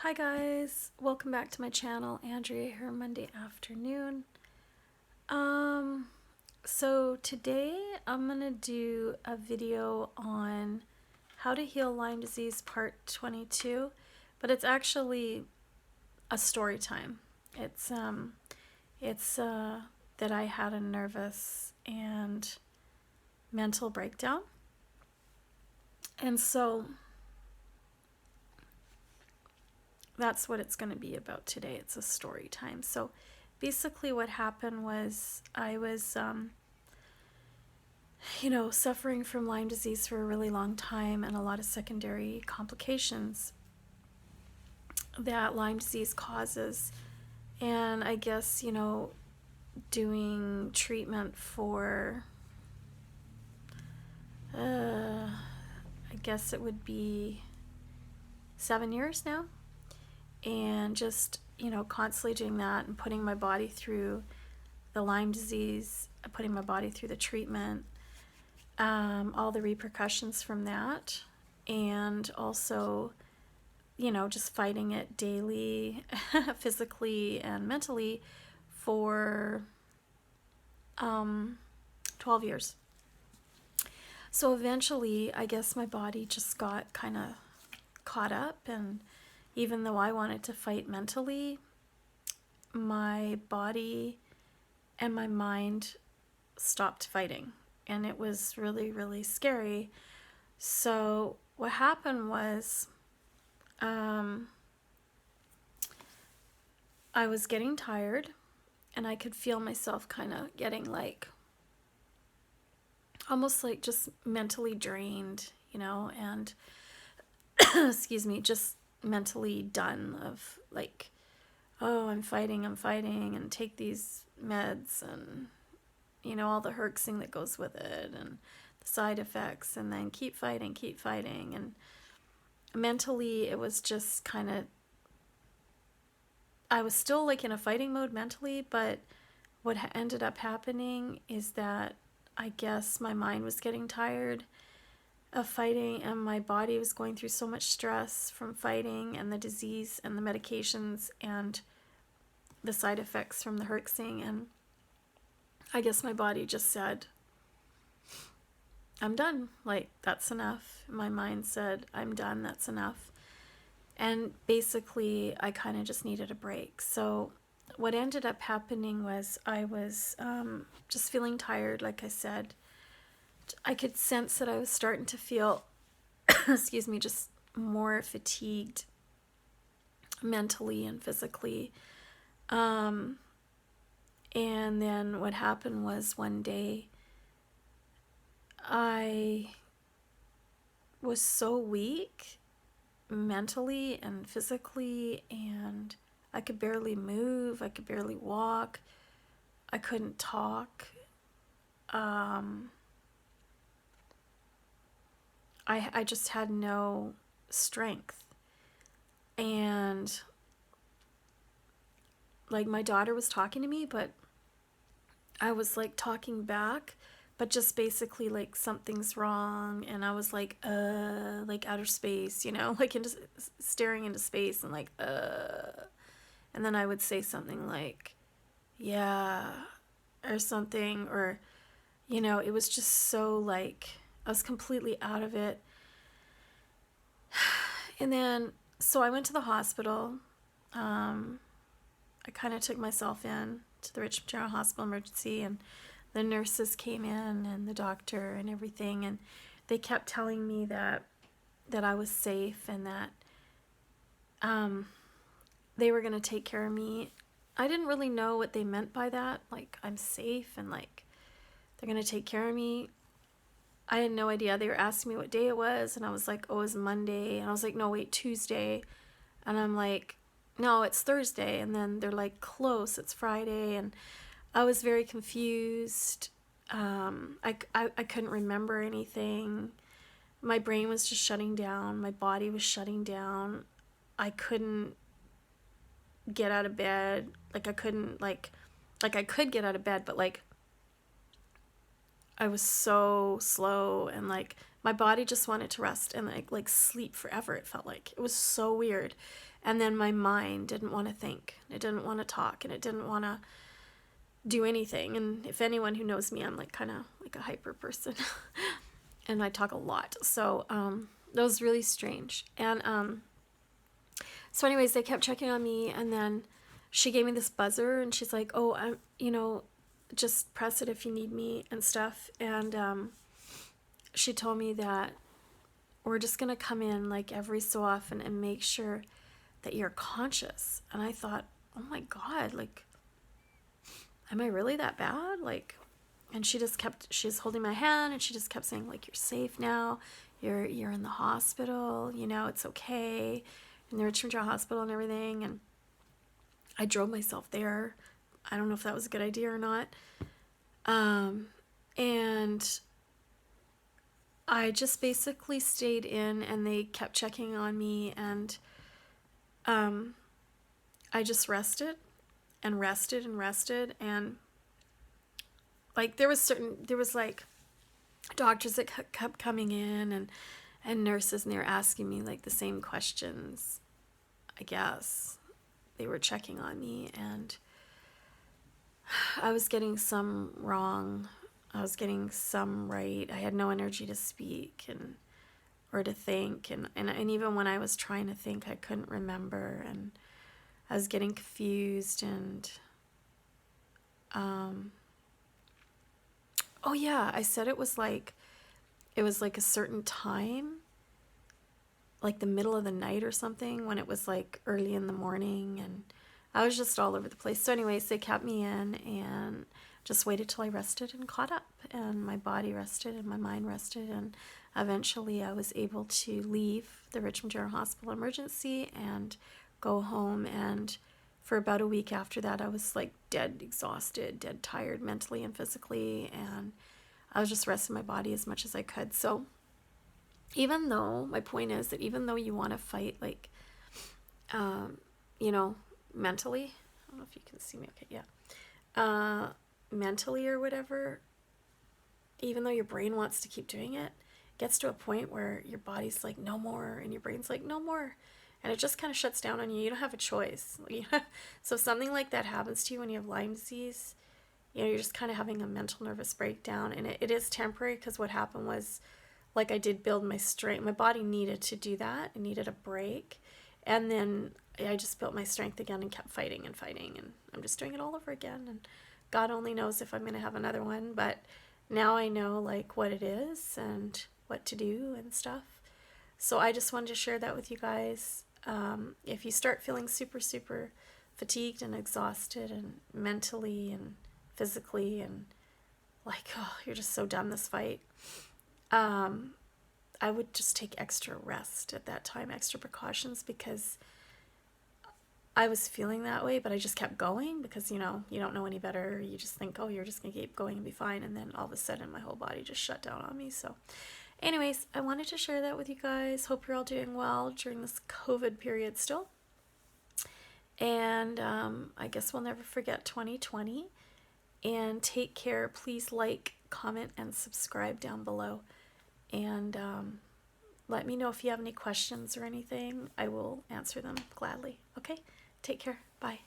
Hi guys, welcome back to my channel. Andrea here, Monday afternoon. Um, so today I'm gonna do a video on how to heal Lyme disease part 22, but it's actually a story time. It's that I had a nervous and mental breakdown. And so that's what it's going to be about today. It's a story time. So basically what happened was I was suffering from Lyme disease for a really long time and a lot of secondary complications that Lyme disease causes. And I guess, doing treatment for I guess it would be 7 years now, and just constantly doing that and putting my body through the Lyme disease, putting my body through the treatment, all the repercussions from that, and also just fighting it daily physically and mentally for 12 years. So eventually I guess my body just got kind of caught up, and even though I wanted to fight mentally, my body and my mind stopped fighting, and it was really, really scary. So what happened was I was getting tired, and I could feel myself kind of getting almost just mentally drained, and excuse me, just mentally done of oh, I'm fighting, and take these meds, and all the herxing that goes with it, and the side effects, and then keep fighting. And mentally, it was just kind of, I was still in a fighting mode mentally, but what ended up happening is that I guess my mind was getting tired of fighting, and my body was going through so much stress from fighting and the disease and the medications and the side effects from the herxing. And I guess my body just said, I'm done. That's enough. My mind said, I'm done. That's enough. And basically, I kind of just needed a break. So what ended up happening was I was just feeling tired, like I said. I could sense that I was starting to feel, excuse me, just more fatigued mentally and physically. And then what happened was one day I was so weak mentally and physically, and I could barely move, I could barely walk, I couldn't talk. I just had no strength. And my daughter was talking to me, but I was talking back, but just basically something's wrong, and I was outer space, into staring into space, and and then I would say something yeah, or something, or it was just so I was completely out of it. And then so I went to the hospital. I kind of took myself in to the Richmond General Hospital emergency, and the nurses came in and the doctor and everything, and they kept telling me that I was safe, and that they were going to take care of me. I didn't really know what they meant by that, I'm safe and they're going to take care of me. I had no idea. They were asking me what day it was, and I was like, oh, it's Monday. And I was like, no, wait, Tuesday. And I'm like, no, it's Thursday. And then they're like, close, it's Friday. And I was very confused. I couldn't remember anything. My brain was just shutting down. My body was shutting down. I couldn't get out of bed. I couldn't, I could get out of bed, but I was so slow, and like my body just wanted to rest and like sleep forever. It felt like it was so weird. And then my mind didn't want to think. It didn't want to talk, and it didn't want to do anything. And if anyone who knows me, I'm like kind of like a hyper person. And I talk a lot. So that was really strange. And so anyways, they kept checking on me, and then she gave me this buzzer, and she's like, oh, just press it if you need me and stuff. And she told me that we're just going to come in like every so often and make sure that you're conscious. And I thought, oh my God, like, am I really that bad? Like, and she's holding my hand, and she just kept saying, like, you're safe now. You're in the hospital, it's okay. In the Richmond General Hospital and everything. And I drove myself there. I don't know if that was a good idea or not. And I just basically stayed in, and they kept checking on me, and I just rested and rested and rested. And like there was like doctors that kept coming in, and nurses, and they were asking me like the same questions. I guess they were checking on me, and I was getting some wrong. I was getting some right. I had no energy to speak or to think, and even when I was trying to think, I couldn't remember, and I was getting confused. And oh yeah, I said it was like a certain time, like the middle of the night or something, when it was like early in the morning, and I was just all over the place. So anyways, they kept me in and just waited till I rested and caught up, and my body rested and my mind rested, and eventually I was able to leave the Richmond General Hospital emergency and go home. And for about a week after that, I was like dead exhausted, dead tired mentally and physically, and I was just resting my body as much as I could. So even though, my point is that even though you want to fight, like, mentally, I don't know if you can see me, okay, yeah, mentally or whatever, even though your brain wants to keep doing it, gets to a point where your body's like, no more, and your brain's like, no more, and it just kind of shuts down on you. You don't have a choice. So if something like that happens to you when you have Lyme disease, you're just kind of having a mental nervous breakdown, and it is temporary, because what happened was, like, I did build my strength. My body needed to do that. It needed a break. And then I just built my strength again and kept fighting and fighting. And I'm just doing it all over again. And God only knows if I'm going to have another one. But now I know, like, what it is and what to do and stuff. So I just wanted to share that with you guys. If you start feeling super, super fatigued and exhausted, and mentally and physically, and like, oh, you're just so done this fight, I would just take extra rest at that time, extra precautions, because I was feeling that way, but I just kept going because, you don't know any better. You just think, oh, you're just going to keep going and be fine. And then all of a sudden my whole body just shut down on me. So anyways, I wanted to share that with you guys. Hope you're all doing well during this COVID period still. And I guess we'll never forget 2020. And take care. Please like, comment, and subscribe down below. And let me know if you have any questions or anything. I will answer them gladly. Okay? Take care. Bye.